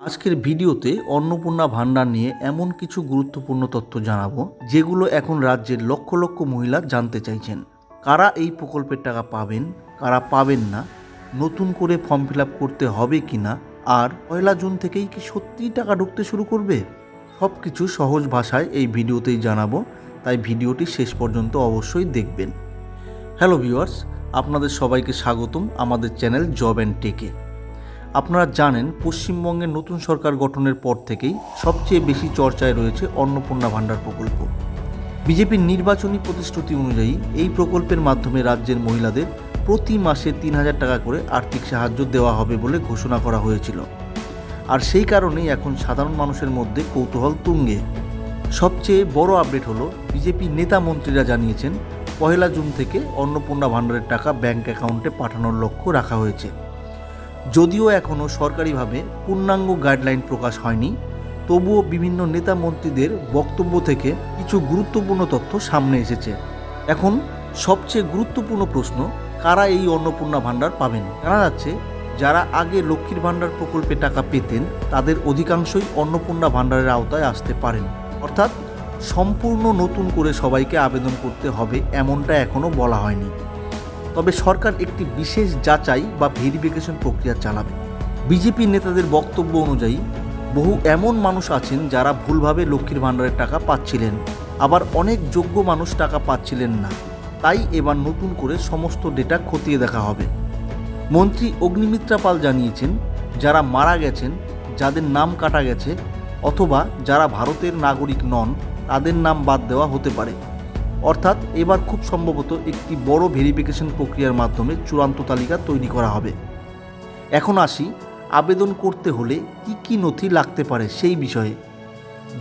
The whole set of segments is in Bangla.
আজকের ভিডিওতে অন্নপূর্ণা ভান্ডার নিয়ে এমন কিছু গুরুত্বপূর্ণ তথ্য জানাবো যেগুলো এখন রাজ্যের লক্ষ লক্ষ মহিলা জানতে চাইছেন। কারা এই প্রকল্পের টাকা পাবেন, কারা পাবেন না, নতুন করে ফর্ম ফিল আপ করতে হবে কিনা, আর 1 জুন থেকেই কি সত্যিই টাকা ঢুকতে শুরু করবে, সব কিছু সহজ ভাষায় এই ভিডিওতেই জানাবো, তাই ভিডিওটি শেষ পর্যন্ত অবশ্যই দেখবেন। হ্যালো ভিউয়ার্স, আপনাদের সবাইকে স্বাগতম আমাদের চ্যানেল জব অ্যান্ড টেকে। আপনারা জানেন পশ্চিমবঙ্গের নতুন সরকার গঠনের পর থেকেই সবচেয়ে বেশি চর্চায় রয়েছে অন্নপূর্ণা ভান্ডার প্রকল্প। বিজেপির নির্বাচনী প্রতিশ্রুতি অনুযায়ী এই প্রকল্পের মাধ্যমে রাজ্যের মহিলাদের প্রতি মাসে 3,000 টাকা করে আর্থিক সাহায্য দেওয়া হবে বলে ঘোষণা করা হয়েছিল। আর সেই কারণেই এখন সাধারণ মানুষের মধ্যে কৌতূহল তুঙ্গে। সবচেয়ে বড় আপডেট হলো বিজেপি নেতা মন্ত্রীরা জানিয়েছেন 1 জুন থেকে অন্নপূর্ণা ভান্ডারের টাকা ব্যাংক অ্যাকাউন্টে পাঠানোর লক্ষ্য রাখা হয়েছে। যদিও এখনও সরকারিভাবে পূর্ণাঙ্গ গাইডলাইন প্রকাশ হয়নি, তবুও বিভিন্ন নেতা মন্ত্রীদের বক্তব্য থেকে কিছু গুরুত্বপূর্ণ তথ্য সামনে এসেছে। এখন সবচেয়ে গুরুত্বপূর্ণ প্রশ্ন, কারা এই অন্নপূর্ণা ভান্ডার পাবেন? জানা যাচ্ছে যারা আগে লক্ষ্মীর ভান্ডার প্রকল্পে টাকা পেতেন তাদের অধিকাংশই অন্নপূর্ণা ভান্ডারের আওতায় আসতে পারেন। অর্থাৎ সম্পূর্ণ নতুন করে সবাইকে আবেদন করতে হবে এমনটা এখনও বলা হয়নি। তবে সরকার একটি বিশেষ যাচাই বা ভেরিফিকেশন প্রক্রিয়া চালাবে। বিজেপি নেতাদের বক্তব্য অনুযায়ী বহু এমন মানুষ আছেন যারা ভুলভাবে লক্ষ্মীর ভান্ডারের টাকা পাচ্ছিলেন, আবার অনেক যোগ্য মানুষ টাকা পাচ্ছিলেন না। তাই এবার নতুন করে সমস্ত ডেটা খতিয়ে দেখা হবে। মন্ত্রী অগ্নিমিত্রা পাল জানিয়েছেন যারা মারা গেছেন, যাদের নাম কাটা গেছে, অথবা যারা ভারতের নাগরিক নন তাদের নাম বাদ দেওয়া হতে পারে। অর্থাৎ এবার খুব সম্ভবত একটি বড় ভেরিফিকেশন প্রক্রিয়ার মাধ্যমে চূড়ান্ত তালিকা তৈরি করা হবে। এখন আসি আবেদন করতে হলে কি কি নথি লাগতে পারে সেই বিষয়ে।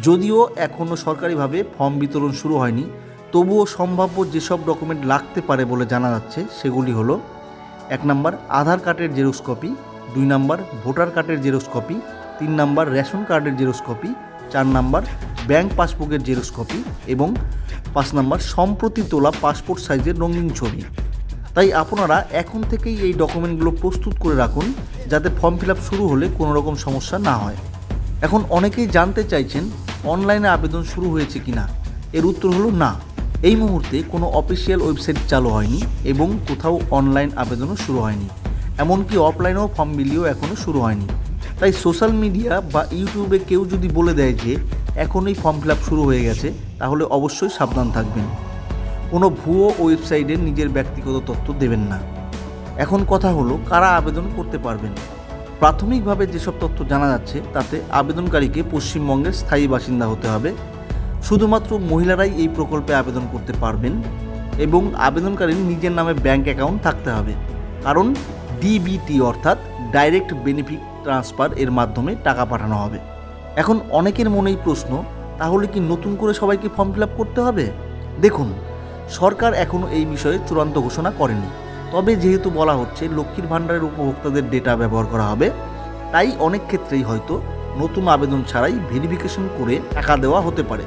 যদিও এখনও সরকারিভাবে ফর্ম বিতরণ শুরু হয়নি, তবুও সম্ভাব্য যেসব ডকুমেন্ট লাগতে পারে বলে জানা যাচ্ছে সেগুলি হলো: 1 নম্বর আধার কার্ডের জেরক্স কপি, 2 নম্বর ভোটার কার্ডের জেরক্স কপি, 3 নম্বর রেশন কার্ডের জেরক্স কপি, 4 নম্বর ব্যাংক পাসবুকের জেরক্স কপি এবং 5 নম্বর সম্প্রতি তোলা পাসপোর্ট সাইজের রঙিন ছবি। তাই আপনারা এখন থেকেই এই ডকুমেন্টগুলো প্রস্তুত করে রাখুন, যাতে ফর্ম ফিল আপ শুরু হলে কোনো রকম সমস্যা না হয়। এখন অনেকেই জানতে চাইছেন অনলাইনে আবেদন শুরু হয়েছে কিনা। এর উত্তর হলো না, এই মুহূর্তে কোনো অফিসিয়াল ওয়েবসাইট চালু হয়নি এবং কোথাও অনলাইন আবেদনও শুরু হয়নি, এমনকি অফলাইনেও ফর্ম বিলিও এখনও শুরু হয়নি। তাই সোশ্যাল মিডিয়া বা ইউটিউবে কেউ যদি বলে দেয় যে এখনই ফর্ম ফিল আপ শুরু হয়ে গেছে, তাহলে অবশ্যই সাবধান থাকবেন। কোনো ভুয়ো ওয়েবসাইটে নিজের ব্যক্তিগত তথ্য দেবেন না। এখন কথা হলো কারা আবেদন করতে পারবেন। প্রাথমিকভাবে যেসব তথ্য জানা যাচ্ছে তাতে আবেদনকারীকে পশ্চিমবঙ্গের স্থায়ী বাসিন্দা হতে হবে। শুধুমাত্র মহিলারাই এই প্রকল্পে আবেদন করতে পারবেন এবং আবেদনকারীর নিজের নামে ব্যাংক অ্যাকাউন্ট থাকতে হবে, কারণ ডিবিটি অর্থাৎ ডাইরেক্ট বেনিফিট ট্রান্সফার এর মাধ্যমে টাকা পাঠানো হবে। এখন অনেকের মনেই প্রশ্ন, তাহলে কি নতুন করে সবাইকে ফর্ম ফিল আপ করতে হবে? দেখুন, সরকার এখনও এই বিষয়ে চূড়ান্ত ঘোষণা করেনি। তবে যেহেতু বলা হচ্ছে লক্ষ্মীর ভান্ডারের উপভোক্তাদের ডেটা ব্যবহার করা হবে, তাই অনেক ক্ষেত্রেই হয়তো নতুন আবেদন ছাড়াই ভেরিফিকেশন করে টাকা দেওয়া হতে পারে।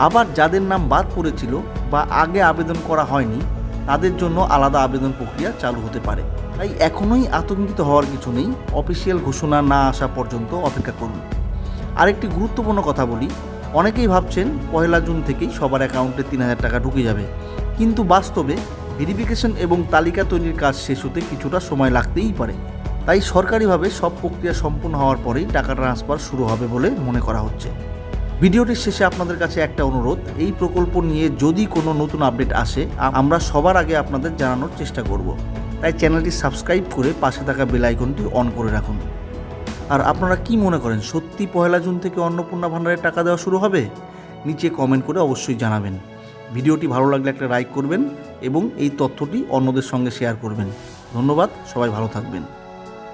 আবার যাদের নাম বাদ পড়েছিল বা আগে আবেদন করা হয়নি তাদের জন্য আলাদা আবেদন প্রক্রিয়া চালু হতে পারে। তাই এখনোই আতঙ্কিত হওয়ার কিছু নেই, অফিসিয়াল ঘোষণা না আসা পর্যন্ত অপেক্ষা করুন। আরেকটি গুরুত্বপূর্ণ কথা বলি, অনেকেই ভাবছেন 1 জুন থেকেই সবার অ্যাকাউন্টে 3,000 টাকা ঢুকে যাবে, কিন্তু বাস্তবে ভেরিফিকেশন এবং তালিকা তৈরির কাজ শেষ হতে কিছুটা সময় লাগতেই পারে। তাই সরকারিভাবে সব প্রক্রিয়া সম্পূর্ণ হওয়ার পরেই টাকা ট্রান্সফার শুরু হবে বলে মনে করা হচ্ছে। ভিডিওটির শেষে আপনাদের কাছে একটা অনুরোধ, এই প্রকল্প নিয়ে যদি কোনো নতুন আপডেট আসে আমরা সবার আগে আপনাদের জানানোর চেষ্টা করব। তাই চ্যানেলটি সাবস্ক্রাইব করে পাশে থাকা বেল আইকনটি অন করে রাখুন। আর আপনারা কি মনে করেন, সত্যি 1 জুন থেকে অন্নপূর্ণা ভান্ডারের টাকা দেওয়া শুরু হবে? নিচে কমেন্ট করে অবশ্যই জানাবেন। ভিডিওটি ভালো লাগলে একটা লাইক করবেন এবং এই তথ্যটি অন্যদের সঙ্গে শেয়ার করবেন। ধন্যবাদ, সবাই ভালো থাকবেন।